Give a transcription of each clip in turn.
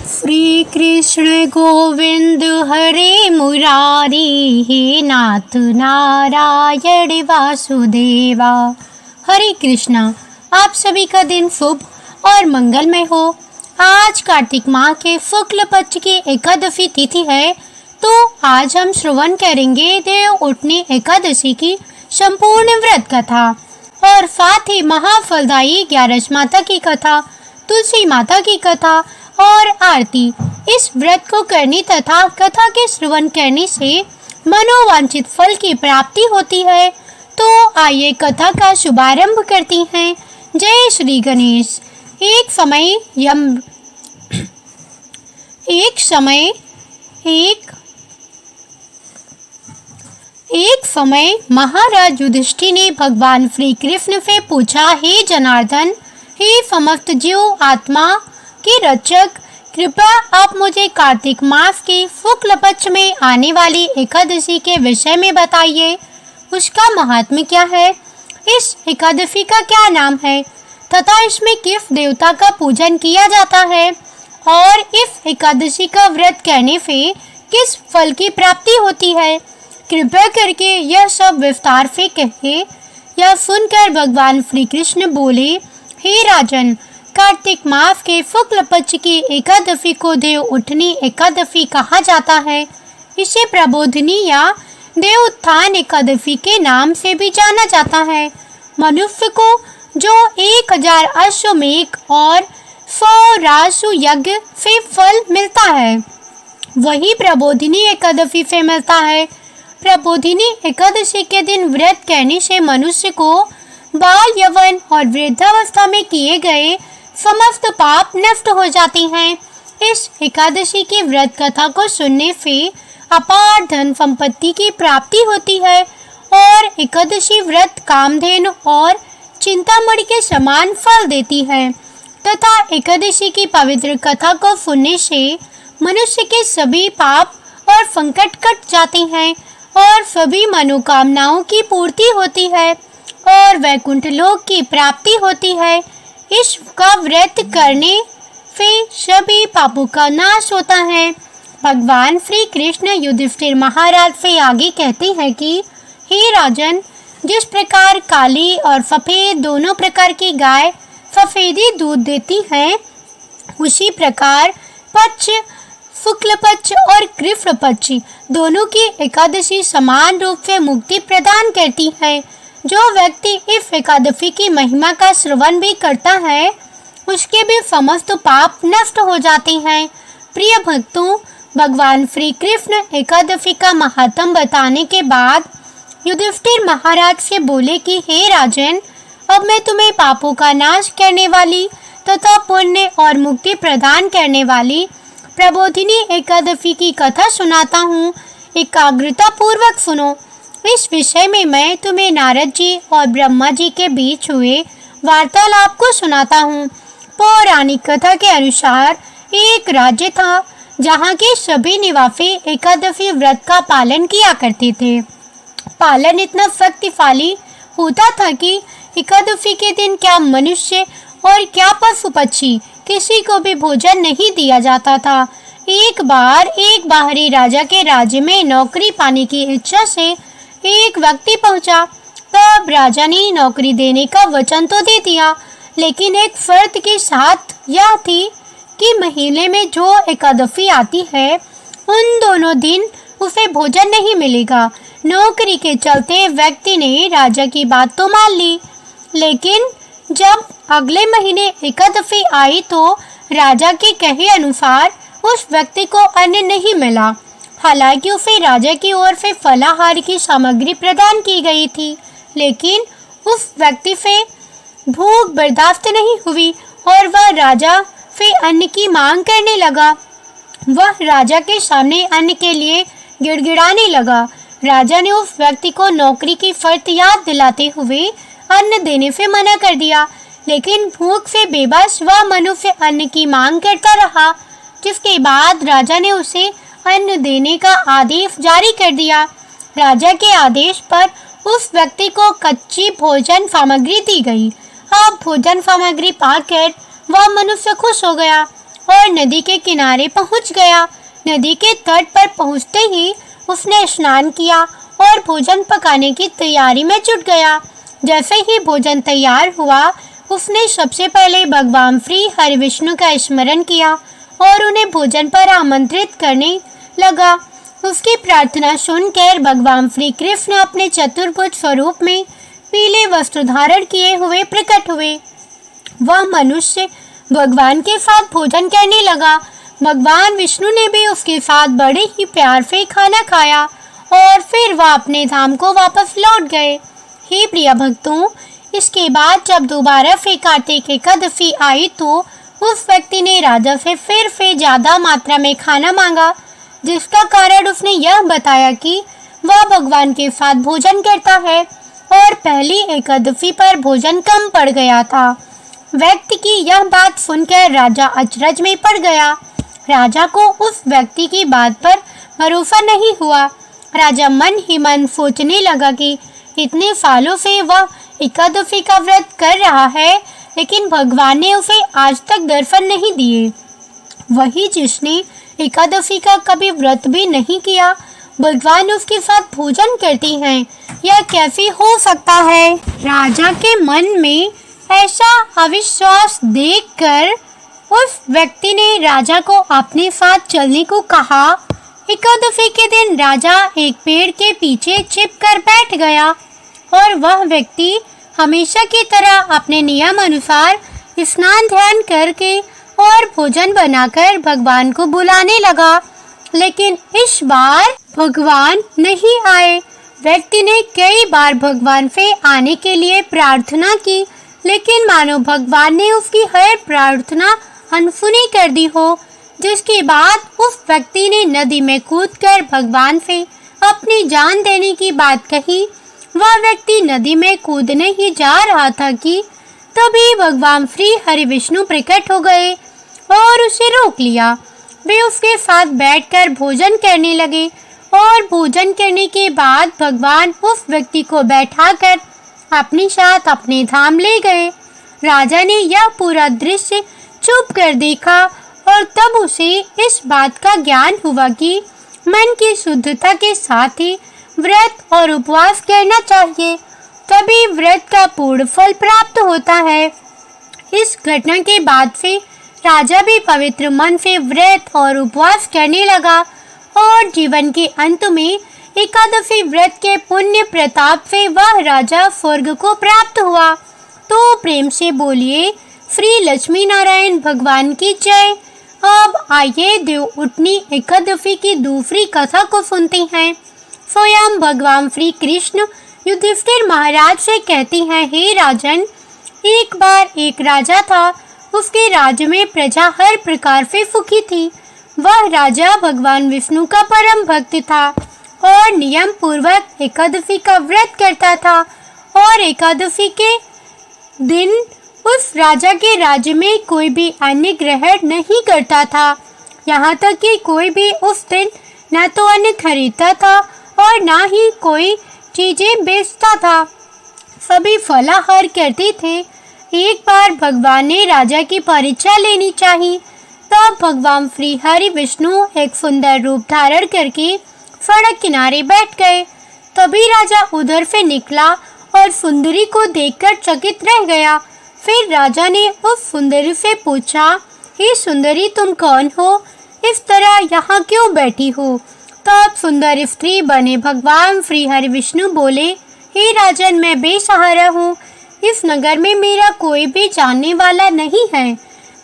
श्री कृष्ण गोविंद हरे मुरारी, हे नाथ नारायण वासुदेवा। हरे कृष्णा। आप सभी का दिन शुभ और मंगलमय हो। आज कार्तिक माह के शुक्ल पक्ष की एकादशी तिथि है, तो आज हम श्रवण करेंगे देव उठनी एकादशी की संपूर्ण व्रत कथा और साथ ही महाफलदायी 11 माता की कथा, तुलसी माता की कथा और आरती। इस व्रत को करने तथा कथा के श्रवण करने से मनोवांछित फल की प्राप्ति होती है। तो आइए कथा का शुभारंभ करती हैं। जय श्री गणेश। एक समय महाराज युधिष्ठिर ने भगवान श्री कृष्ण से पूछा, हे जनार्दन, हे समस्त जीव आत्मा के रक्षक, कृपया आप मुझे कार्तिक मास के शुक्ल पक्ष में आने वाली एकादशी के विषय में बताइए। उसका महात्म्य क्या है, इस एकादशी का क्या नाम है तथा इसमें किस देवता का पूजन किया जाता है और इस एकादशी का व्रत करने से किस फल की प्राप्ति होती है। कृपया करके यह सब विस्तार से कहिए। यह सुनकर भगवान श्री कृष्ण बोले, हे राजन, कार्तिक मास के शुक्ल पक्ष की एकादशी को देव उठनी एकादशी कहा जाता है। इसे प्रबोधिनी या देव उत्थान एकादशी के नाम से भी जाना जाता है। मनुष्य को जो 1000 अश्वमेध और 100 राजसूय यज्ञ से फल मिलता है, वही प्रबोधिनी एकादशी से मिलता है। प्रबोधिनी एकादशी के दिन व्रत करने से मनुष्य को बाल यौवन और वृद्धावस्था में किए गए समस्त पाप नष्ट हो जाते हैं। इस एकादशी की व्रत कथा को सुनने से अपार धन संपत्ति की प्राप्ति होती है और एकादशी व्रत कामधेनु और चिंतामणि के समान फल देती है तथा एकादशी की पवित्र कथा को सुनने से मनुष्य के सभी पाप और संकट कट जाते हैं और सभी मनोकामनाओं की पूर्ति होती है और वैकुंठ लोक की प्राप्ति होती है। इसका व्रत करने से सभी पापों का नाश होता है। भगवान श्री कृष्ण युधिष्ठिर महाराज से आगे कहते हैं कि हे राजन, जिस प्रकार काली और सफेद दोनों प्रकार की गाय सफेदी दूध देती हैं, उसी प्रकार पक्ष शुक्ल पक्ष और कृष्ण पक्ष दोनों की एकादशी समान रूप से मुक्ति प्रदान करती है। जो व्यक्ति इस एकादशी की महिमा का श्रवण भी करता है, उसके भी समस्त पाप नष्ट हो जाते हैं। प्रिय भक्तों, भगवान श्री कृष्ण एकादशी का महात्म बताने के बाद युधिष्ठिर महाराज से बोले कि हे राजन, अब मैं तुम्हें पापों का नाश करने वाली तथा पुण्य और मुक्ति प्रदान करने वाली प्रबोधिनी एकादशी की कथा सुनाता हूँ। एकाग्रता पूर्वक सुनो। इस विषय में मैं तुम्हें नारद जी और ब्रह्मा जी के बीच हुए वार्तालाप को सुनाता हूँ। पौराणिक कथा के अनुसार एक राज्य था जहाँ के सभी निवासी एकादशी व्रत का पालन किया करते थे। पालन इतना शक्तिशाली होता था कि एकादशी के दिन क्या मनुष्य और क्या पशु पक्षी किसी को भी भोजन नहीं दिया जाता था। एक बार एक बाहरी राजा के राज्य में नौकरी पाने की इच्छा से एक व्यक्ति पहुंचा। तब राजा ने नौकरी देने का वचन तो दे दिया, लेकिन एक शर्त के साथ यह थी कि महीने में जो एकादशी आती है, उन दोनों दिन उसे भोजन नहीं मिलेगा। नौकरी के चलते व्यक्ति ने राजा की बात तो मान ली, लेकिन जब अगले महीने एकादशी आई तो राजा के कहे अनुसार उस व्यक्ति को अन्न नहीं मिला। हालांकि उसे राजा की ओर से फलाहार की सामग्री प्रदान की गई थी, लेकिन उस व्यक्ति से भूख बर्दाश्त नहीं हुई और वह राजा से अन्न की मांग करने लगा। वह राजा के सामने अन्न के लिए गिड़गिड़ाने लगा। राजा ने उस व्यक्ति को नौकरी की शर्त याद दिलाते हुए अन्न देने से मना कर दिया, लेकिन भूख से बेबस वह मनुष्य अन्न की मांग करता रहा, जिसके बाद राजा ने उसे अन्न देने का आदेश जारी कर दिया। राजा के आदेश पर उस व्यक्ति को कच्ची भोजन सामग्री दी गई। अब भोजन सामग्री पाकर वह मनुष्य खुश हो गया और नदी के किनारे पहुंच गया। नदी के तट पर पहुंचते ही उसने स्नान किया और भोजन पकाने की तैयारी में जुट गया। जैसे ही भोजन तैयार हुआ, उसने सबसे पहले भगवान श्री हरिविष्णु का स्मरण किया और उन्हें भोजन पर आमंत्रित करने लगा। उसकी प्रार्थना सुनकर भगवान श्री कृष्ण अपने चतुर्भुज स्वरूप में पीले वस्त्र धारण किए हुए प्रकट हुए। वह मनुष्य भगवान के साथ भोजन करने लगा। भगवान विष्णु ने भी उसके साथ बड़े ही प्यार से खाना खाया और फिर वह अपने धाम को वापस लौट गए। हे प्रिय भक्तों, इसके बाद जब दोबारा से कार्तिक एकादशी आई तो उस व्यक्ति ने राजा से फिर से ज्यादा मात्रा में खाना मांगा, जिसका कारण उसने यह बताया कि वह भगवान के साथ भोजन करता है और पहली एकादशी पर भोजन कम पड़ गया था। व्यक्ति की यह बात सुनकर राजा अचरज में पड़ गया। राजा को उस व्यक्ति की बात पर भरोसा नहीं हुआ। राजा मन ही मन सोचने लगा कि इतने सालों से वह एकादशी का व्रत कर रहा है, लेकिन भगवान ने उसे आज तक दर्शन नहीं दिए। वही जिसने एकादशी का कभी व्रत भी नहीं किया, भगवान उसके साथ भोजन करती हैं। यह कैसे हो सकता है? राजा के मन में ऐसा अविश्वास देखकर उस व्यक्ति ने राजा को अपने साथ चलने को कहा। एकादशी के दिन राजा एक पेड़ के पीछे छिपकर बैठ गया और वह व्यक्ति हमेशा की तरह अपने नियम अनुसार स्नान ध्यान करके और भोजन बनाकर भगवान को बुलाने लगा, लेकिन इस बार भगवान नहीं आए। व्यक्ति ने कई बार भगवान से आने के लिए प्रार्थना की, लेकिन मानो भगवान ने उसकी हर प्रार्थना अनसुनी कर दी हो। जिसके बाद उस व्यक्ति ने नदी में कूदकर भगवान से अपनी जान देने की बात कही। वह व्यक्ति नदी में कूदने ही जा रहा था कि तभी भगवान श्री हरिविष्णु प्रकट हो गए और उसे रोक लिया। वे उसके साथ बैठकर भोजन करने लगे और भोजन करने के बाद भगवान उस व्यक्ति को बैठाकर अपने साथ अपने धाम ले गए। राजा ने यह पूरा दृश्य चुप कर देखा और तब उसे इस बात का ज्ञान हुआ कि मन की शुद्धता के साथ ही व्रत और उपवास करना चाहिए, तभी व्रत का पूर्ण फल प्राप्त होता है। इस घटना के बाद से राजा भी पवित्र मन से व्रत और उपवास करने लगा और जीवन के अंत में एकादशी व्रत के पुण्य प्रताप से वह राजा स्वर्ग को प्राप्त हुआ। तो प्रेम से बोलिए श्री लक्ष्मी नारायण भगवान की जय। अब आइए देव उठनी एकादशी की दूसरी कथा को सुनते हैं। स्वयं भगवान श्री कृष्ण युधिष्ठिर महाराज से कहते हैं, हे राजन, एक बार एक राजा था। उसके राज्य में प्रजा हर प्रकार से सुखी थी। वह राजा भगवान विष्णु का परम भक्त था और नियम पूर्वक एकादशी का व्रत करता था और एकादशी के दिन उस राजा के राज्य में कोई भी अन्न ग्रहण नहीं करता था। यहाँ तक कि कोई भी उस दिन न तो अन्न खरीदता था और न ही कोई चीजें बेचता था। सभी फलाहार करते थे। एक बार भगवान ने राजा की परीक्षा लेनी चाहिए। तब भगवान श्री हरि विष्णु एक सुंदर रूप धारण करके सड़क किनारे बैठ गए। तभी राजा उधर से निकला और सुंदरी को देखकर चकित रह गया। फिर राजा ने उस सुंदरी से पूछा, हे सुंदरी, तुम कौन हो? इस तरह यहाँ क्यों बैठी हो? तब सुंदर स्त्री बने भगवान श्री हरि विष्णु बोले, हे राजन, मैं बेसहारा हूँ। इस नगर में मेरा कोई भी जानने वाला नहीं है।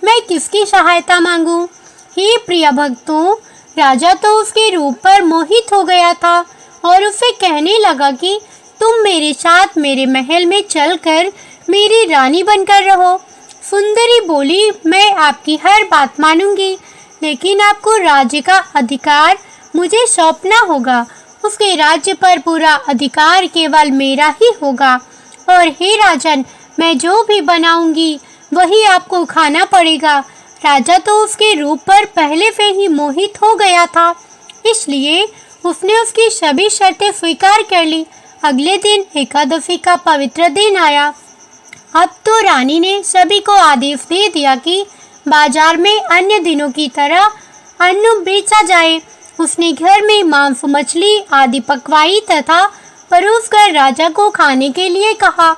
मैं किसकी सहायता मांगूं? हे प्रिय भक्तों, राजा तो उसके रूप पर मोहित हो गया था और उसे कहने लगा कि तुम मेरे साथ मेरे महल में चलकर मेरी रानी बनकर रहो। सुंदरी बोली, मैं आपकी हर बात मानूंगी, लेकिन आपको राज्य का अधिकार मुझे सौंपना होगा। उसके राज्य पर पूरा अधिकार केवल मेरा ही होगा और हे राजन, मैं जो भी बनाऊंगी वही आपको खाना पड़ेगा। राजा तो उसके रूप पर पहले से ही मोहित हो गया था, इसलिए उसने उसकी सभी शर्तें स्वीकार कर ली। अगले दिन एकादशी का पवित्र दिन आया। अब तो रानी ने सभी को आदेश दे दिया कि बाजार में अन्य दिनों की तरह अन्न बेचा जाए। उसने घर में मांस, मछली आदि पकवाई तथा परोसकर राजा को खाने के लिए कहा।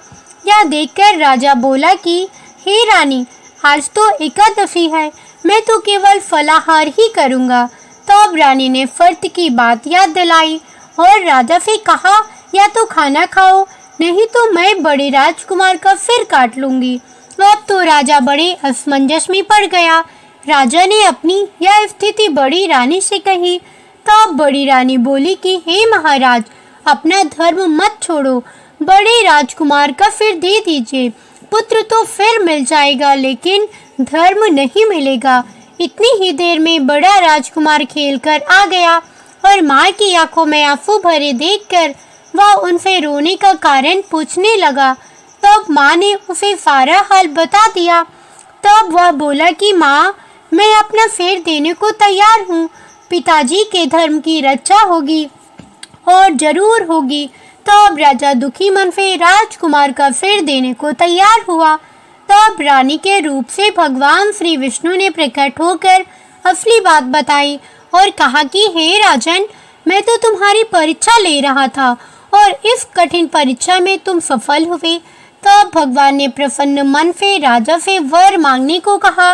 यह देखकर राजा बोला कि हे रानी, आज तो एकादशी है, मैं तो केवल फलाहार ही करूँगा। तब रानी ने फर्त की बात याद दिलाई और राजा से कहा, या तो खाना खाओ, नहीं तो मैं बड़े राजकुमार का सिर काट लूंगी। अब तो राजा बड़े असमंजस में पड़ गया। राजा ने अपनी यह स्थिति बड़ी रानी से कही। तब बड़ी रानी बोली कि हे महाराज, अपना धर्म मत छोड़ो, बड़े राजकुमार का सिर दे दीजिए। पुत्र तो फिर मिल जाएगा, लेकिन धर्म नहीं मिलेगा। इतनी ही देर में बड़ा राजकुमार खेलकर आ गया और माँ की आंखों में आंसू भरे देखकर वह उनसे रोने का कारण पूछने लगा। तब माँ ने उसे सारा हाल बता दिया। तब वह बोला कि माँ, मैं अपना सिर देने को तैयार हूँ। पिताजी के धर्म की रक्षा होगी और जरूर होगी। तब राजा दुखी मन से राजकुमार का सिर देने को तैयार हुआ। तब रानी के रूप से भगवान श्री विष्णु ने प्रकट होकर असली बात बताई और कहा कि हे राजन, मैं तो तुम्हारी परीक्षा ले रहा था और इस कठिन परीक्षा में तुम सफल हुए। तब भगवान ने प्रसन्न मन से राजा से वर मांगने को कहा।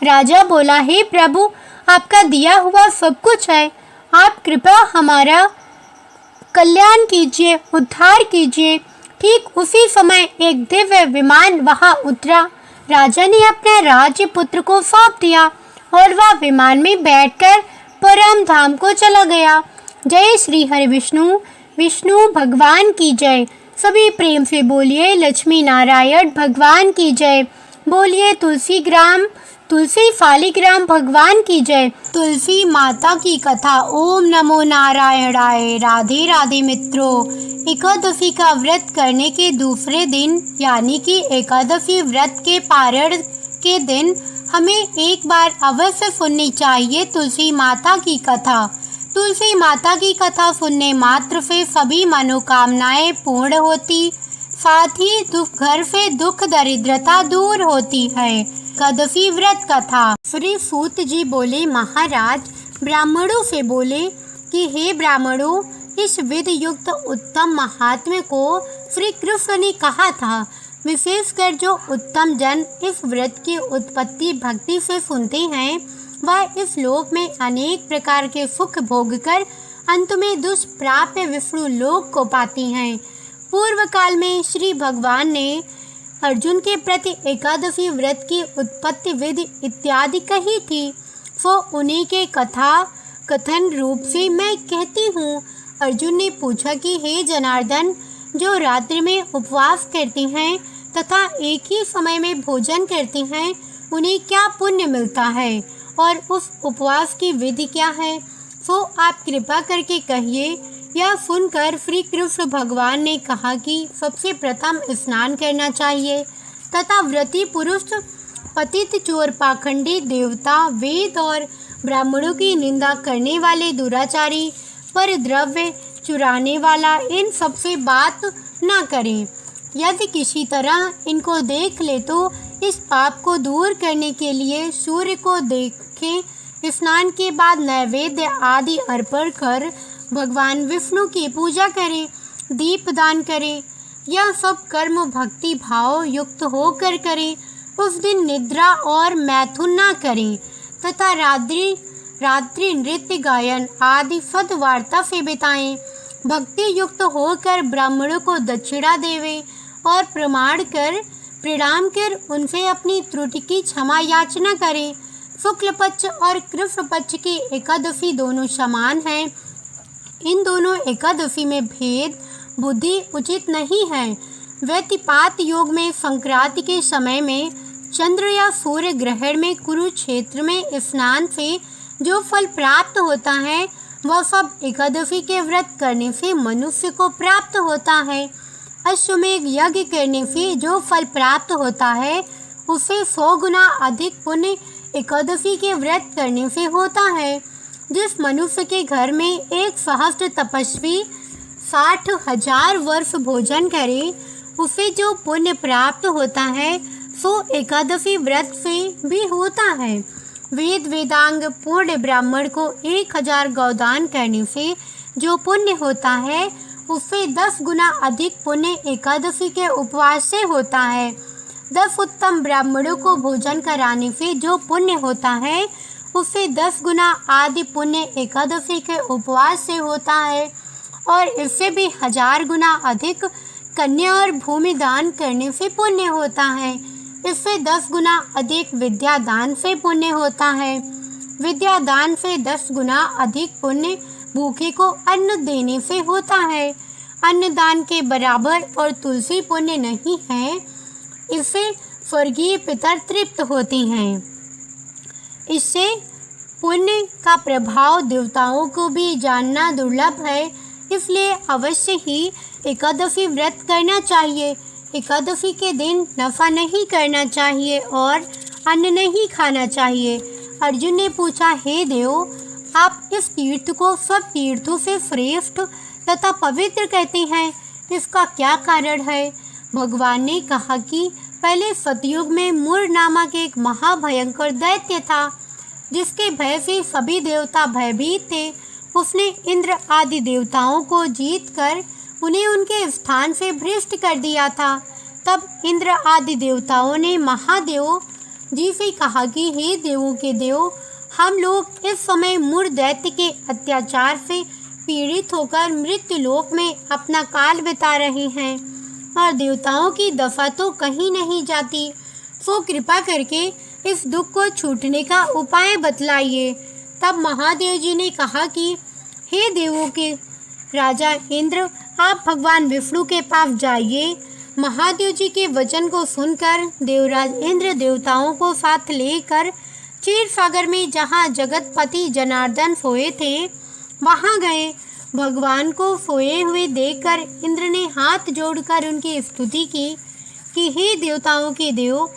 राजा बोला, हे प्रभु, आपका दिया हुआ सब कुछ है, आप कृपया हमारा कल्याण कीजिए, उद्धार कीजिए। ठीक उसी समय एक दिव्य विमान वहां उतरा। राजा ने अपना राज्य पुत्र को सौंप दिया और वह विमान में बैठकर परम धाम को चला गया। जय श्री हरि विष्णु, विष्णु भगवान की जय। सभी प्रेम से बोलिए लक्ष्मी नारायण भगवान की जय। बोलिए तुलसी शालिग्राम भगवान की जय। तुलसी माता की कथा। ओम नमो नारायणाय। राधे राधे मित्रों, एकादशी का व्रत करने के दूसरे दिन यानी कि एकादशी व्रत के पारण के दिन हमें एक बार अवश्य सुननी चाहिए तुलसी माता की कथा। तुलसी माता की कथा सुनने मात्र से सभी मनोकामनाएं पूर्ण होती, साथ ही घर से दुख दरिद्रता दूर होती है। एकादशी व्रत कथा। श्री सूत जी बोले, महाराज ब्राह्मणों से बोले कि हे ब्राह्मणों, इस विधि युक्त उत्तम महात्म्य को श्री कृष्ण ने कहा था। विशेषकर जो उत्तम जन इस व्रत की उत्पत्ति भक्ति से सुनते हैं, वह इस लोक में अनेक प्रकार के सुख भोगकर अंत में दुष्प्राप्य विष्णु लोक को पाती हैं। पूर्व काल में श्री भगवान ने अर्जुन के प्रति एकादशी व्रत की उत्पत्ति विधि इत्यादि कही थी, सो उन्हीं के कथन रूप से मैं कहती हूँ। अर्जुन ने पूछा कि हे जनार्दन, जो रात्रि में उपवास करते हैं तथा एक ही समय में भोजन करते हैं, उन्हें क्या पुण्य मिलता है और उस उपवास की विधि क्या है, सो आप कृपा करके कहिए। यह सुनकर श्री कृष्ण भगवान ने कहा कि सबसे प्रथम स्नान करना चाहिए तथा व्रती पुरुष पतित चोर पाखंडी देवता वेद और ब्राह्मणों की निंदा करने वाले दुराचारी पर द्रव्य चुराने वाला इन सबसे बात न करें। यदि किसी तरह इनको देख ले तो इस पाप को दूर करने के लिए सूर्य को देखें, स्नान के बाद नैवेद्य आदि अर्पण कर भगवान विष्णु की पूजा करें, दीपदान करें। यह सब कर्म भक्ति भाव युक्त होकर करें। उस दिन निद्रा और मैथुन न करें तथा रात्रि नृत्य गायन आदि सद्वार्ता से बिताएं। भक्ति युक्त होकर ब्राह्मणों को दक्षिणा देवें और प्रणाम कर उनसे अपनी त्रुटि की क्षमा याचना करें। शुक्ल पक्ष और कृष्ण पक्ष की एकादशी दोनों समान हैं। इन दोनों एकादशी में भेद बुद्धि उचित नहीं है। व्यतिपात योग में संक्रांति के समय में चंद्र या सूर्य ग्रहण में कुरुक्षेत्र में स्नान से जो फल प्राप्त होता है, वह सब एकादशी के व्रत करने से मनुष्य को प्राप्त होता है। अश्वमेध यज्ञ करने से जो फल प्राप्त होता है, उसे 100 गुना अधिक पुण्य एकादशी के व्रत करने से होता है। जिस मनुष्य के घर में एक सहस्त्र तपस्वी 60,000 वर्ष भोजन करे, उसे जो पुण्य प्राप्त होता है, सो एकादशी व्रत से भी होता है। वेद वेदांग पूर्ण ब्राह्मण को 1000 गौदान करने से जो पुण्य होता है उससे 10 गुना अधिक पुण्य एकादशी के उपवास से होता है। 10 उत्तम ब्राह्मणों को भोजन कराने से जो पुण्य होता है उससे 10 गुना आदि पुण्य एकादशी के उपवास से होता है, और इससे भी 1000 गुना अधिक कन्या और भूमि दान करने से पुण्य होता है। इससे 10 गुना अधिक विद्या दान से पुण्य होता है। विद्या दान से 10 गुना अधिक पुण्य भूखे को अन्न देने से होता है। अन्न दान के बराबर और तुलसी पुण्य नहीं है। इससे स्वर्गीय पितर तृप्त होते हैं। इससे पुण्य का प्रभाव देवताओं को भी जानना दुर्लभ है, इसलिए अवश्य ही एकादशी व्रत करना चाहिए। एकादशी के दिन नफा नहीं करना चाहिए और अन्न नहीं खाना चाहिए। अर्जुन ने पूछा, हे देव, आप इस तीर्थ को सब तीर्थों से श्रेष्ठ तथा पवित्र कहते हैं, इसका क्या कारण है? भगवान ने कहा कि पहले सतयुग में मूर नामक एक महाभयंकर दैत्य था, जिसके भय से सभी देवता भयभीत थे। उसने इंद्र आदि देवताओं को जीतकर उन्हें उनके स्थान से भ्रष्ट कर दिया था। तब इंद्र आदि देवताओं ने महादेव जी से कहा कि हे देवों के देव, हम लोग इस समय मूर दैत्य के अत्याचार से पीड़ित होकर मृत्यु लोक में अपना काल बिता रहे हैं और देवताओं की दफा तो कहीं नहीं जाती। सो कृपा करके इस दुख को छूटने का उपाय बतलाइए। तब महादेव जी ने कहा कि हे देवों के राजा इंद्र, आप भगवान विष्णु के पास जाइए। महादेव जी के वचन को सुनकर देवराज इंद्र देवताओं को साथ लेकर क्षीर सागर में जहाँ जगतपति जनार्दन सोए थे वहाँ गए। भगवान को सोए हुए देखकर इंद्र ने हाथ जोड़कर उनकी स्तुति की कि हे देवताओं के देव,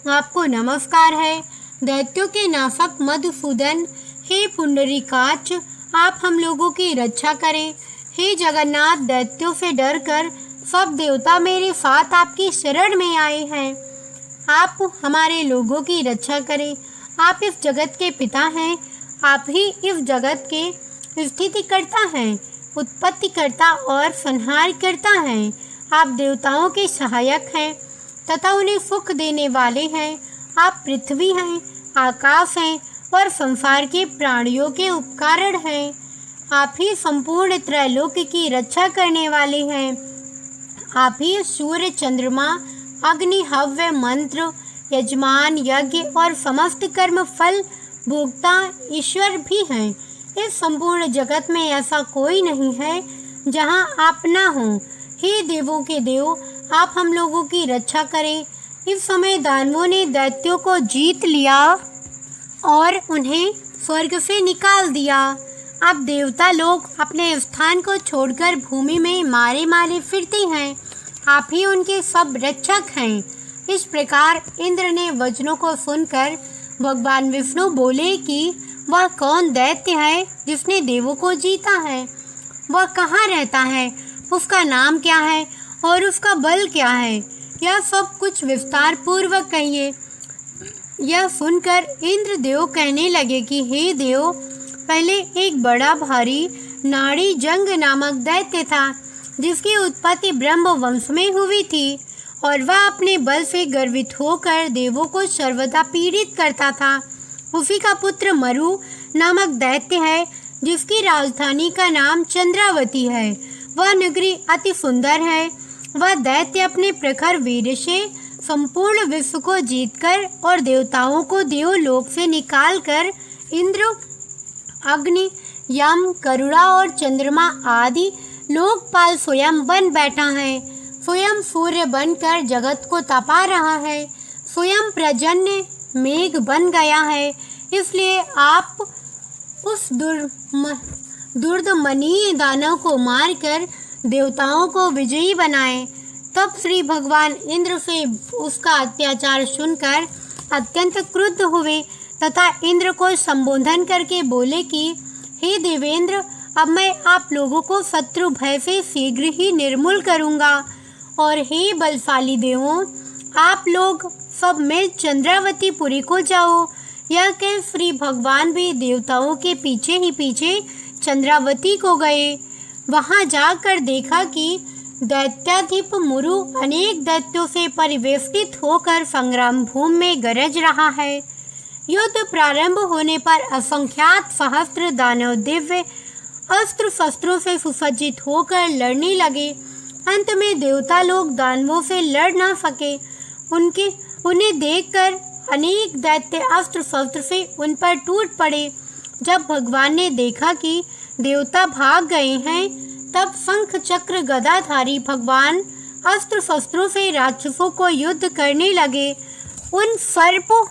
आपको नमस्कार है। दैत्यों के नाशक मधुसूदन, हे पुंडरीकाक्ष, आप हम लोगों की रक्षा करें। हे जगन्नाथ, दैत्यों से डरकर सब देवता मेरे साथ आपकी शरण में आए हैं। आप हमारे लोगों की रक्षा करें। आप इस जगत के पिता हैं। आप ही इस जगत के स्थिति करता हैं, उत्पत्ति करता और संहार करता हैं। आप देवताओं के सहायक हैं तथा उन्हें सुख देने वाले हैं। आप पृथ्वी हैं, आकाश हैं और संसार के प्राणियों के उपकारण हैं। आप ही संपूर्ण त्रैलोक की रक्षा करने वाले हैं। आप ही सूर्य, चंद्रमा, अग्नि, हव्य, मंत्र, यजमान, यज्ञ और समस्त कर्म फल भोक्ता ईश्वर भी हैं। इस संपूर्ण जगत में ऐसा कोई नहीं है जहाँ आप ना हो। हे देवों के देव, आप हम लोगों की रक्षा करें। इस समय दानवों ने दैत्यों को जीत लिया और उन्हें स्वर्ग से निकाल दिया। अब देवता लोग अपने स्थान को छोड़कर भूमि में मारे मारे फिरते हैं। आप ही उनके सब रक्षक हैं। इस प्रकार इंद्र ने वचनों को सुनकर भगवान विष्णु बोले कि वह कौन दैत्य है जिसने देवों को जीता है? वह कहाँ रहता है? उसका नाम क्या है और उसका बल क्या है? यह सब कुछ विस्तार पूर्वक कहिए। यह सुनकर इंद्रदेव कहने लगे कि हे देव, पहले एक बड़ा भारी नाड़ी जंग नामक दैत्य था, जिसकी उत्पत्ति ब्रह्म वंश में हुई थी और वह अपने बल से गर्वित होकर देवों को सर्वदा पीड़ित करता था। उसी का पुत्र मरु नामक दैत्य है, जिसकी राजधानी का नाम चंद्रावती है। वह नगरी अति सुंदर है। वह दैत्य अपने प्रखर वीर से संपूर्ण विश्व को जीतकर और देवताओं को देवलोक से निकालकर इंद्र, अग्नि, यम, करुणा और चंद्रमा आदि लोकपाल स्वयं बन बैठा है। स्वयं सूर्य बनकर जगत को तपा रहा है। स्वयं प्रजन्य मेघ बन गया है। इसलिए आप उस दुर्दमनीय दानव को मारकर देवताओं को विजयी बनाएं। तब श्री भगवान इंद्र से उसका अत्याचार सुनकर अत्यंत क्रुद्ध हुए तथा इंद्र को संबोधन करके बोले कि हे देवेंद्र, अब मैं आप लोगों को शत्रु भय से शीघ्र ही निर्मूल करूंगा। और हे बलशाली देवों, आप लोग सब मिल चंद्रावतीपुरी को जाओ। यह कह श्री भगवान भी देवताओं के पीछे ही पीछे चंद्रावती को गए। वहां जाकर देखा कि दैत्याधिप मुरु अनेक दैत्यों से परिवेष्टित होकर संग्राम भूमि में गरज रहा है। युद्ध प्रारंभ होने पर असंख्यात सहस्त्र दानव दिव्य अस्त्र शस्त्रों से सुसज्जित होकर लड़ने लगे। अंत में देवता लोग दानवों से लड़ न सके। उन्हें देखकर अनेक दैत्य अस्त्र शस्त्र से उन पर टूट पड़े। जब भगवान ने देखा कि देवता भाग गए हैं, तब शंख चक्र गदाधारी भगवान अस्त्र शस्त्रों से राक्षसों को युद्ध करने लगे। उन सर्पों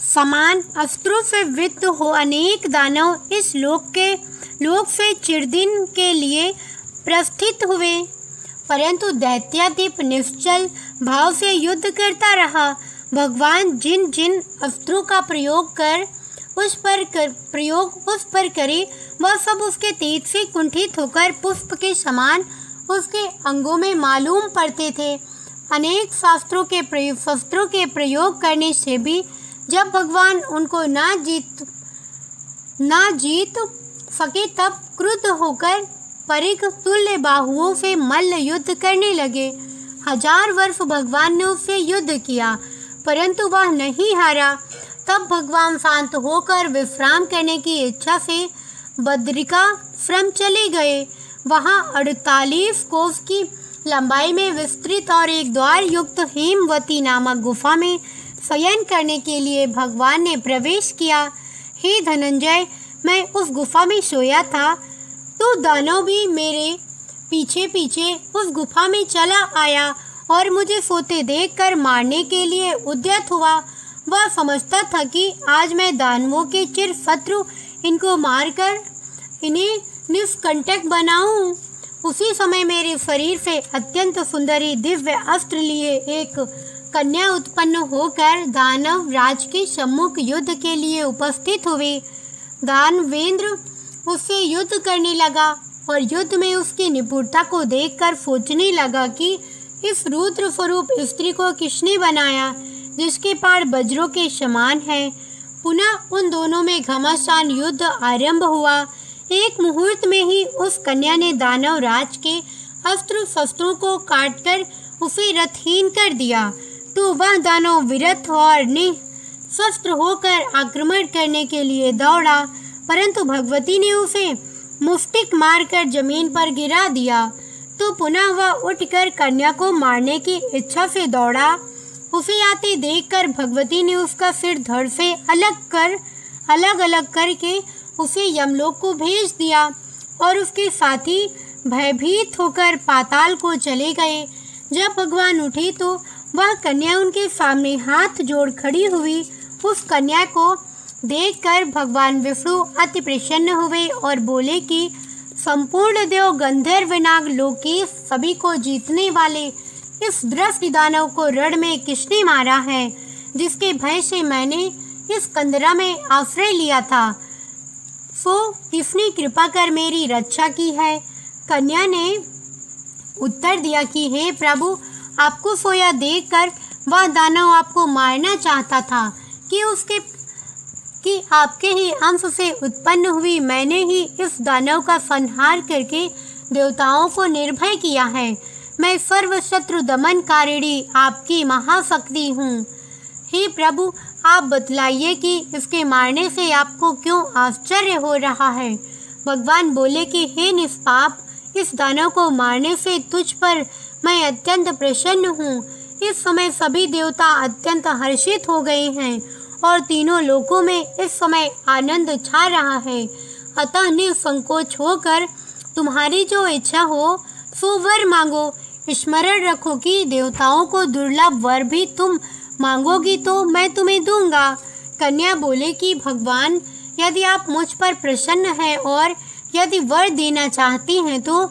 समान अस्त्रों से विद्ध हो अनेक दानव इस लोक से चिरदिन के लिए प्रस्थित हुए, परंतु दैत्याधिप निश्चल भाव से युद्ध करता रहा। भगवान जिन जिन अस्त्रों का प्रयोग उस पर करे, वह सब उसके तेज से कुंठित होकर पुष्प के समान उसके अंगों में मालूम पड़ते थे। अनेक शस्त्रों के प्रयोग करने से भी जब भगवान उनको ना जीत सके, तब क्रुद्ध होकर परिघ तुल्य बाहुओं से मल्ल युद्ध करने लगे। 1000 वर्ष भगवान ने उससे युद्ध किया, परंतु वह नहीं हारा। तब भगवान शांत होकर विश्राम करने की इच्छा से बद्रिकाश्रम चले गए। वहां 48 कोस की लंबाई में विस्तृत और एक द्वार युक्त हेमवती नामक गुफा में शयन करने के लिए भगवान ने प्रवेश किया। हे धनंजय, मैं उस गुफा में सोया था तो दानव भी मेरे पीछे पीछे उस गुफा में चला आया और मुझे सोते देखकर मारने के लिए उद्यत हुआ। वह समझता था कि आज मैं दानवों के चिर शत्रु इनको मारकर इन्हें निष्कंटक बनाऊं। उसी समय मेरे शरीर से अत्यंत सुंदरी दिव्य अस्त्र लिए एक कन्या उत्पन्न होकर दानव राज के सम्मुख युद्ध के लिए उपस्थित हुए। दानवेंद्र उससे युद्ध करने लगा और युद्ध में उसकी निपुणता को देखकर सोचने लगा कि इस रुद्र स्वरूप स्त्री को किसने बनाया, जिसके पार वज्रों के समान है। पुनः उन दोनों में घमासान युद्ध आरंभ हुआ। एक मुहूर्त में ही उस कन्या ने दानव राज के अस्त्र शस्त्रों को काटकर उसे रथहीन कर दिया, तो वह दानव विरत और निशस्त्र होकर आक्रमण करने के लिए दौड़ा, परंतु भगवती ने उसे मुष्टिक मारकर जमीन पर गिरा दिया। तो पुनः वह उठकर कन्या को मारने की इच्छा से दौड़ा। उसे आते देखकर भगवती ने उसका सिर धड़ से अलग अलग करके उसे यमलोक को भेज दिया और उसके साथी भयभीत होकर पाताल को चले गए। जब भगवान उठे तो वह कन्या उनके सामने हाथ जोड़ खड़ी हुई। उस कन्या को देखकर भगवान विष्णु अति प्रसन्न हुए और बोले कि संपूर्ण देव गंधर्व नाग लोकेश सभी को जीतने वाले इस दृष्टि दानव को रण में किसने मारा है, जिसके भय से मैंने इस कंदरा में आश्रय लिया था, सो किसने कृपा कर मेरी रक्षा की है। कन्या ने उत्तर दिया कि हे प्रभु, आपको सोया देखकर वह दानव आपको मारना चाहता था कि आपके ही अंश से उत्पन्न हुई मैंने ही इस दानव का संहार करके देवताओं को निर्भय किया है। मैं सर्व शत्रु दमन कारिणी आपकी महाशक्ति हूँ। हे प्रभु, आप बतलाइए कि इसके मारने से आपको क्यों आश्चर्य हो रहा है। भगवान बोले कि हे निष्पाप, इस दानव को मारने से तुझ पर मैं अत्यंत प्रसन्न हूँ। इस समय सभी देवता अत्यंत हर्षित हो गए हैं और तीनों लोकों में इस समय आनंद छा रहा है। अतः निसंकोच होकर तुम्हारी जो इच्छा हो सो वर मांगो। स्मरण रखो कि देवताओं को दुर्लभ वर भी तुम मांगोगी तो मैं तुम्हें दूंगा। कन्या बोले कि भगवान, यदि आप मुझ पर प्रसन्न हैं और यदि वर देना चाहती हैं तो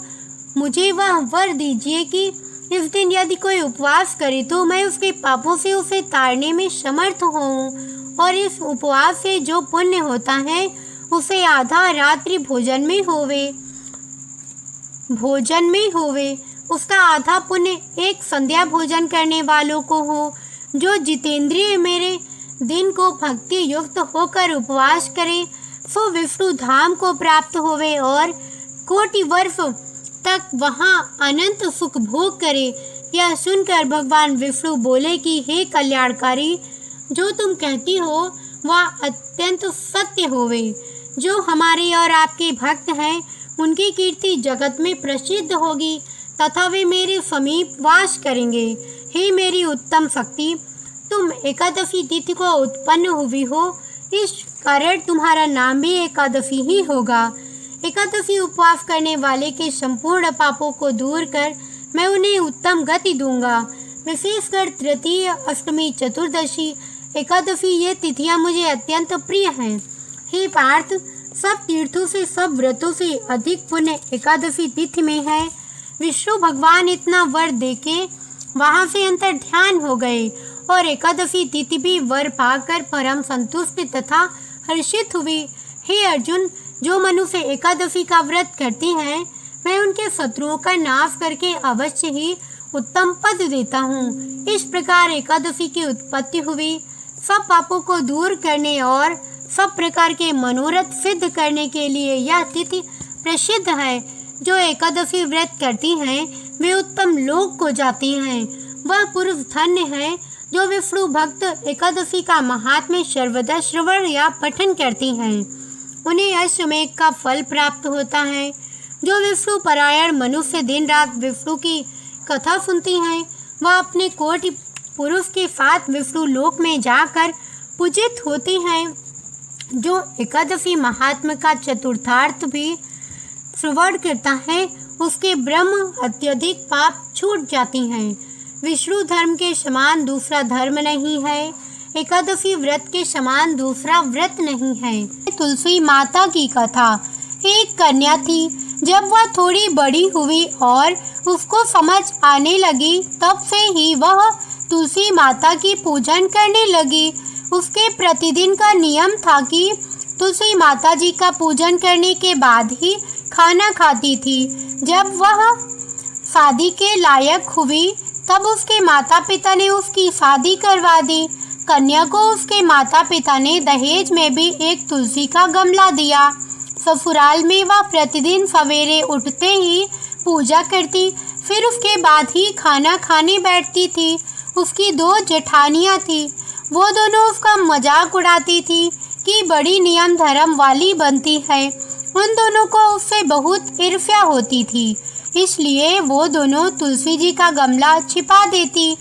मुझे वह वर दीजिए कि इस दिन यदि कोई उपवास करे तो मैं उसके पापों से उसे तारने में समर्थ हूँ और इस उपवास से जो पुण्य होता है उसे आधा रात्रि भोजन में होवे। उसका आधा पुण्य एक संध्या भोजन करने वालों को हो। जो जितेंद्रिय मेरे दिन को भक्ति युक्त होकर उपवास करे सो विष्णु धाम को प्राप्त होवे और कोटि वर्ष तक वहाँ अनंत सुख भोग करे। यह सुनकर भगवान विष्णु बोले कि हे कल्याणकारी, जो तुम कहती हो वह अत्यंत सत्य होवे। जो हमारे और आपके भक्त हैं उनकी कीर्ति जगत में प्रसिद्ध होगी तथा वे मेरे समीप वास करेंगे। हे मेरी उत्तम शक्ति, तुम एकादशी तिथि को उत्पन्न हुई हो, इस कारण तुम्हारा नाम भी एकादशी ही होगा। एकादशी उपवास करने वाले के संपूर्ण पापों को दूर कर मैं उन्हें उत्तम गति दूंगा। विशेषकर तृतीय, अष्टमी, चतुर्दशी, एकादशी ये तिथियां मुझे अत्यंत प्रिय हैं। हे पार्थ, सब तीर्थों से, सब व्रतों से अधिक पुण्य एकादशी तिथि में है। विष्णु भगवान इतना वर देके वहां से अंतर ध्यान हो गए और एकादशी तिथि भी वर पाकर परम संतुष्ट तथा हर्षित हुई। हे अर्जुन, जो मनुष्य एकादशी का व्रत करते हैं मैं उनके शत्रुओं का नाश करके अवश्य ही उत्तम पद देता हूँ। इस प्रकार एकादशी की उत्पत्ति हुई। सब पापों को दूर करने और सब प्रकार के मनोरथ सिद्ध करने के लिए यह तिथि प्रसिद्ध है। जो एकादशी व्रत करती हैं वे उत्तम लोक को जाती हैं। वह पुरुष धन्य है जो विष्णु भक्त एकादशी का महात्म्य सर्वदा श्रवण या पठन करती हैं। उन्हें अश्वमेघ का फल प्राप्त होता है। जो विष्णु परायण मनुष्य दिन रात विष्णु की कथा सुनती हैं वह अपने कोटि पुरुष के साथ विष्णु लोक में जाकर पूजित होती हैं। जो एकादशी महात्म्य का चतुर्थार्थ भी श्रवण करता है उसके ब्रह्म अत्यधिक पाप छूट जाती हैं। विष्णु धर्म के समान दूसरा धर्म नहीं है। एकादशी व्रत के समान दूसरा व्रत नहीं है। तुलसी माता की कथा। एक कन्या थी। जब वह थोड़ी बड़ी हुई और उसको समझ आने लगी तब से ही वह तुलसी माता की पूजन करने लगी। उसके प्रतिदिन का नियम था कि तुलसी माता जी का पूजन करने के बाद ही खाना खाती थी। जब वह शादी के लायक हुई तब उसके माता पिता ने उसकी शादी करवा दी। कन्या को उसके माता पिता ने दहेज में भी एक तुलसी का गमला दिया। ससुराल में वह प्रतिदिन सवेरे उठते ही पूजा करती, फिर उसके बाद ही खाना खाने बैठती थी। उसकी 2 जेठानियाँ थी। वो दोनों उसका मजाक उड़ाती थी कि बड़ी नियम धर्म वाली बनती है। उन दोनों को उससे बहुत ईर्ष्या होती थी, इसलिए वो दोनों तुलसी जी का गमला छिपा देती।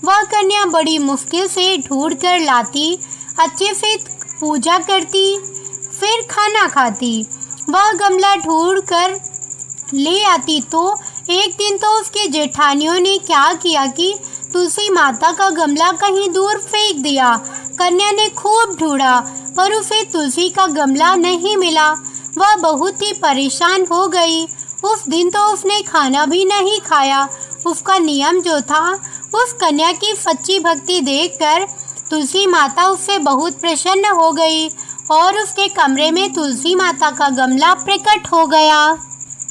वह कन्या बड़ी मुश्किल से ढूंढ कर लाती, अच्छे से पूजा करती, फिर खाना खाती। वह गमला ढूंढ कर ले आती तो एक दिन तो उसके जेठानियों ने क्या किया कि तुलसी माता का गमला कहीं दूर फेंक दिया। कन्या ने खूब ढूंढा पर उसे तुलसी का गमला नहीं मिला। वह बहुत ही परेशान हो गई। उस दिन तो उसने खाना भी नहीं खाया। उसका नियम जो था, उस कन्या की सच्ची भक्ति देखकर तुलसी माता उससे बहुत प्रसन्न हो गई और उसके कमरे में तुलसी माता का गमला प्रकट हो गया।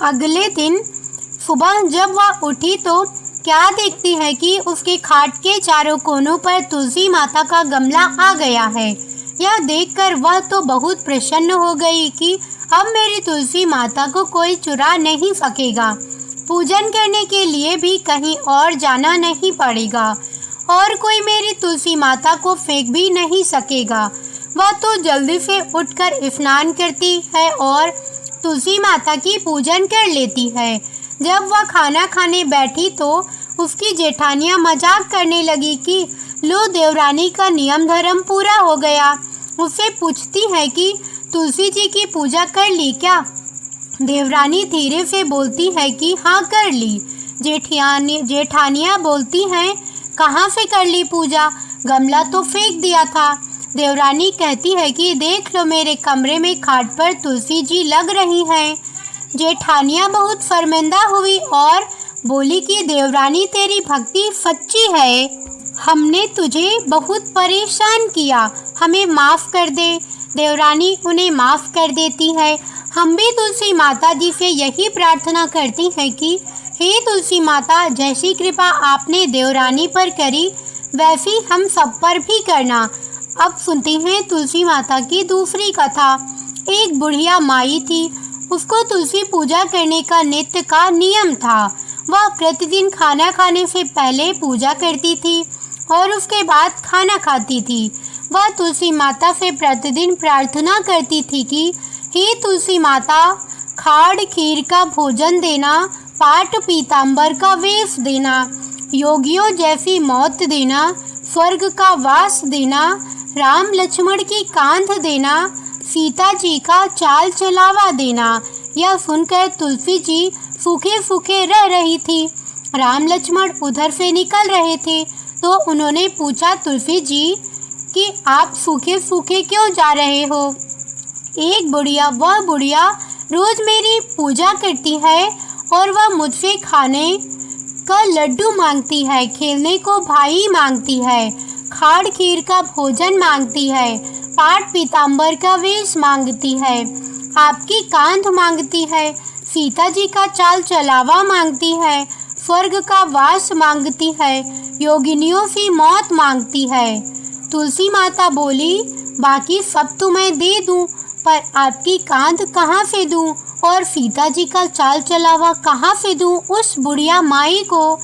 अगले दिन सुबह जब वह उठी तो क्या देखती है कि उसके खाट के चारों कोनों पर तुलसी माता का गमला आ गया है। यह देखकर वह तो बहुत प्रसन्न हो गई कि अब मेरी तुलसी माता को कोई चुरा नहीं सकेगा। पूजन करने के लिए भी कहीं और जाना नहीं पड़ेगा और कोई मेरी तुलसी माता को फेंक भी नहीं सकेगा। वह तो जल्दी से उठकर स्नान करती है और तुलसी माता की पूजन कर लेती है। जब वह खाना खाने बैठी तो उसकी जेठानियाँ मजाक करने लगी कि लो देवरानी का नियम धर्म पूरा हो गया। उससे पूछती है कि तुलसी जी की पूजा कर ली क्या? देवरानी धीरे से बोलती है कि हाँ कर ली। जेठानियाँ बोलती हैं कहाँ से कर ली पूजा, गमला तो फेंक दिया था। देवरानी कहती है कि देख लो मेरे कमरे में खाट पर तुलसी जी लग रही हैं। जेठानियाँ बहुत शर्मिंदा हुई और बोली कि देवरानी तेरी भक्ति सच्ची है, हमने तुझे बहुत परेशान किया, हमें माफ़ कर दे। देवरानी उन्हें माफ़ कर देती है। हम भी तुलसी माता जी से यही प्रार्थना करती हैं कि हे तुलसी माता, जैसी कृपा आपने देवरानी पर करी वैसी हम सब पर भी करना। अब सुनते हैं तुलसी माता की दूसरी कथा। एक बुढ़िया माई थी। उसको तुलसी पूजा करने का नित्य का नियम था। वह प्रतिदिन खाना खाने से पहले पूजा करती थी और उसके बाद खाना खाती थी। वह तुलसी माता से प्रतिदिन प्रार्थना करती थी कि हे तुलसी माता, खाड़ खीर का भोजन देना, पाट पीताम्बर का वेश देना, योगियों जैसी मौत देना, स्वर्ग का वास देना, राम लक्ष्मण की कांध देना, सीता जी का चाल चलावा देना। यह सुनकर तुलसी जी सूखे सूखे रह रही थी। राम लक्ष्मण उधर से निकल रहे थे तो उन्होंने पूछा तुलसी जी कि आप सूखे सूखे क्यों जा रहे हो? एक बुढ़िया, वह बुढ़िया रोज मेरी पूजा करती है और वह मुझसे खाने का लड्डू मांगती है, खेलने को भाई मांगती है, खाड़ खीर का भोजन मांगती है, पाट पीताम्बर का वेश मांगती है, आपकी कांध मांगती है, सीता जी का चाल चलावा मांगती है, स्वर्ग का वास मांगती है, योगिनियों की मौत मांगती है। तुलसी माता बोली, बाकी सब तो मैं दे दूं, पर आपकी कांध कहाँ से दूं और सीता जी का चाल चलावा कहाँ से दूं उस बुढ़िया माई को?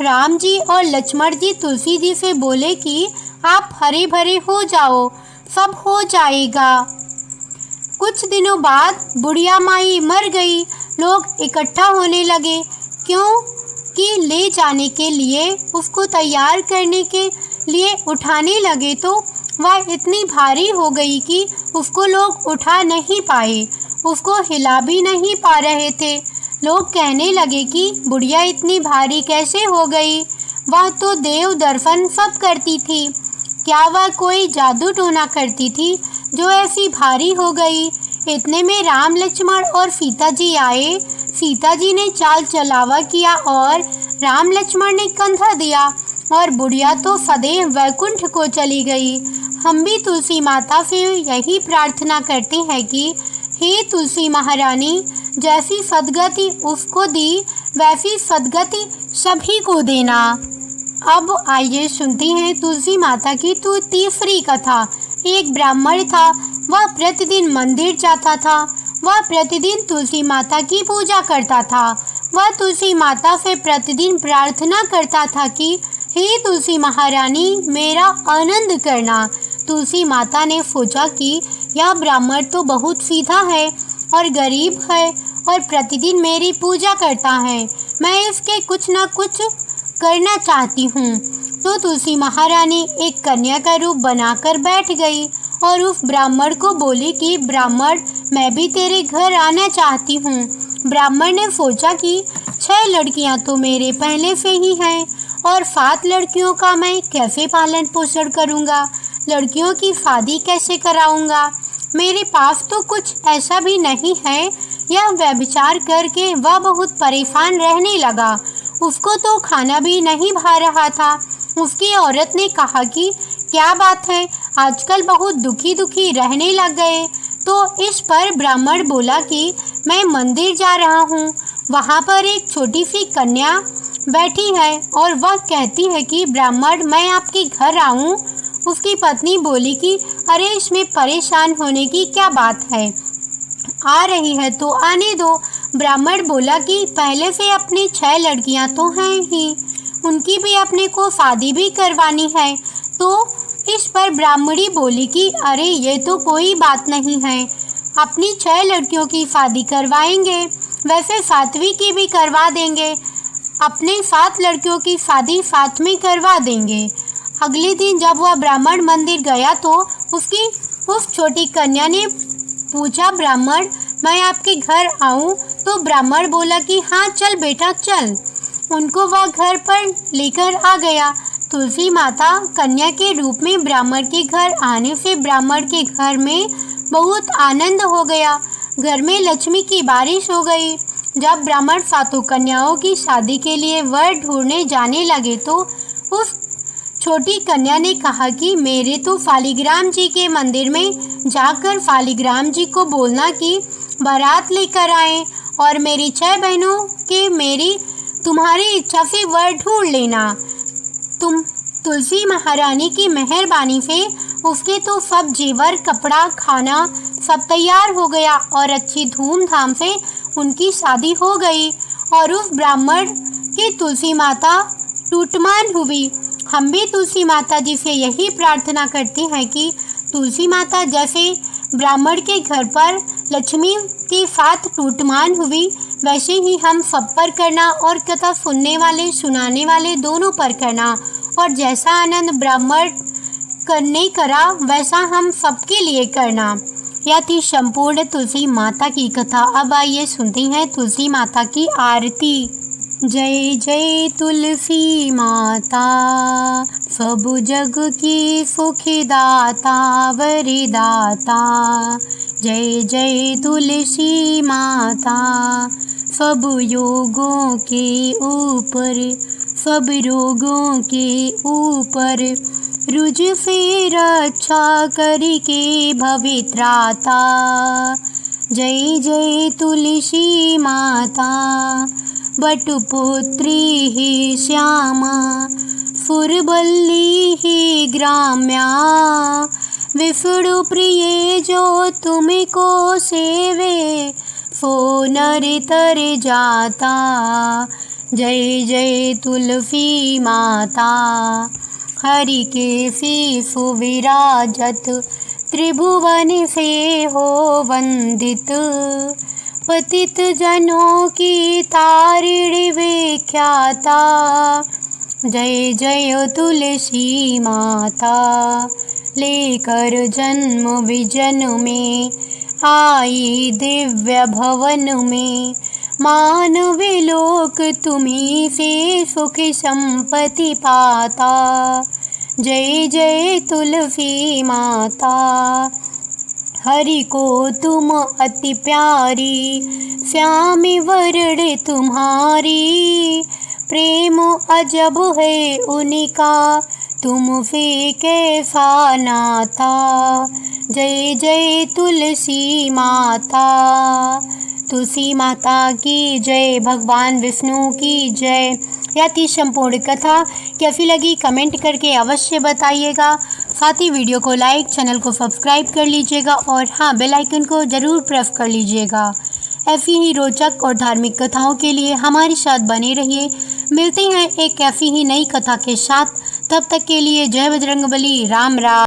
राम जी और लक्ष्मण जी तुलसी जी से बोले कि आप हरे भरे हो जाओ, सब हो जाएगा। कुछ दिनों बाद बुढ़िया माई मर गई। लोग इकट्ठा होने लगे क्योंकि ले जाने के लिए, उसको तैयार करने के लिए उठाने लगे तो वह इतनी भारी हो गई कि उसको लोग उठा नहीं पाए, उसको हिला भी नहीं पा रहे थे। लोग कहने लगे कि बुढ़िया इतनी भारी कैसे हो गई? वह तो देव दर्शन सब करती थी। क्या वह कोई जादू टोना करती थी जो ऐसी भारी हो गई? इतने में राम लक्ष्मण और सीता जी आए। सीता जी ने चाल चलावा किया और राम लक्ष्मण ने कंधा दिया और बुढ़िया तो सदैव वैकुंठ को चली गई। हम भी तुलसी माता से यही प्रार्थना करते हैं कि हे तुलसी महारानी, जैसी सद्गति उसको दी वैसी सद्गति सभी को देना। अब आइए सुनते हैं तुलसी माता की तीसरी कथा। एक ब्राह्मण था। वह प्रतिदिन मंदिर जाता था। वह प्रतिदिन तुलसी माता की पूजा करता था। वह तुलसी माता से प्रतिदिन प्रार्थना करता था कि हे तुलसी महारानी, मेरा आनंद करना। तुलसी माता ने सोचा कि यह ब्राह्मण तो बहुत सीधा है और गरीब है और प्रतिदिन मेरी पूजा करता है, मैं इसके कुछ न कुछ करना चाहती हूँ। तो तुलसी महारानी एक कन्या का रूप बनाकर बैठ गई और उस ब्राह्मण को बोली कि ब्राह्मण, मैं भी तेरे घर आना चाहती हूँ। ब्राह्मण ने सोचा कि 6 लड़कियाँ तो मेरे पहले से ही हैं और 7 लड़कियों का मैं कैसे पालन पोषण करूँगा, लड़कियों की शादी कैसे कराऊँगा, मेरे पास तो कुछ ऐसा भी नहीं है। यह व्यभिचार करके वह बहुत परेशान रहने लगा। उसको तो खाना भी नहीं भा रहा था। उसकी औरत ने कहा कि क्या बात है, आजकल बहुत दुखी दुखी रहने लग गए। तो इस पर ब्राह्मण बोला कि मैं मंदिर जा रहा हूँ, वहाँ पर एक छोटी सी कन्या बैठी है और वह कहती है कि ब्राह्मण, मैं आपके घर आऊँ। उसकी पत्नी बोली कि अरे, इसमें परेशान होने की क्या बात है, आ रही है तो आने दो। ब्राह्मण बोला कि पहले से अपनी 6 लड़कियां तो हैं ही, उनकी भी अपने को शादी भी करवानी है। तो इस पर ब्राह्मणी बोली कि अरे, ये तो कोई बात नहीं है, अपनी 6 लड़कियों की शादी करवाएंगे, वैसे 7वीं की भी करवा देंगे, अपने 7 लड़कियों की शादी साथ में करवा देंगे। अगले दिन जब वह ब्राह्मण मंदिर गया तो उसकी उस छोटी कन्या ने पूछा, ब्राह्मण, मैं आपके घर आऊं? तो ब्राह्मण बोला कि हाँ, चल बेटा चल। उनको वह घर पर लेकर आ गया। तुलसी माता कन्या के रूप में ब्राह्मण के घर आने से ब्राह्मण के घर में बहुत आनंद हो गया। घर में लक्ष्मी की बारिश हो गई। जब ब्राह्मण 7 कन्याओं की शादी के लिए वर ढूंढने जाने लगे तो उस छोटी कन्या ने कहा कि मेरे तो शालिग्राम जी के मंदिर में जाकर शालिग्राम जी को बोलना कि बारात लेकर आए और मेरी 6 बहनों के मेरी तुम्हारी इच्छा से वर ढूंढ लेना। तुलसी महारानी की मेहरबानी से उसके तो सब जेवर कपड़ा खाना सब तैयार हो गया और अच्छी धूमधाम से उनकी शादी हो गई और उस ब्राह्मण की तुलसी माता टूटमान हुई। हम भी तुलसी माता जी से यही प्रार्थना करते हैं कि तुलसी माता जैसे ब्राह्मण के घर पर लक्ष्मी के साथ टूटमान हुई, वैसे ही हम सब पर करना और कथा सुनने वाले सुनाने वाले दोनों पर करना, और जैसा आनंद ब्राह्मण करने करा वैसा हम सबके लिए करना। यह थी संपूर्ण तुलसी माता की कथा। अब आइए सुनते हैं तुलसी माता की आरती। जय जय तुलसी माता, सब जग की सुखदाता वरदाता। जय जय तुलसी माता, सब योगों के ऊपर सब रोगों के ऊपर रुज से रक्षा करके भवित्राता। जय जय तुलसी माता, बटुपुत्री ही श्यामा, सुरबल्ली ही ग्राम्या। विष्णु प्रिय जो तुमको सेवे, सो नर तर जाता। जय जय तुलसी माता, हरि के शीश विराजत, त्रिभुवन से हो वंदित। पतित जनों की तारिणी विख्याता। जय जय तुलसी माता, लेकर जन्म विजन में आई दिव्य भवन में। मानवी लोक तुम्ही से सुख संपत्ति पाता। जय जय तुलसी माता, हरि को तुम अति प्यारी, श्यामी वरण तुम्हारी। प्रेम अजब है उनका, तुम से कैसा नाता। जय जय तुलसी माता, तुलसी माता की जय, भगवान विष्णु की जय। यह थी संपूर्ण कथा। कैसी लगी कमेंट करके अवश्य बताइएगा। साथ ही वीडियो को लाइक, चैनल को सब्सक्राइब कर लीजिएगा और हाँ, बेल आइकन को ज़रूर प्रेस कर लीजिएगा। ऐसी ही रोचक और धार्मिक कथाओं के लिए हमारे साथ बने रहिए। मिलते हैं एक ऐसी ही नई कथा के साथ। तब तक के लिए जय बजरंगबली, राम राम।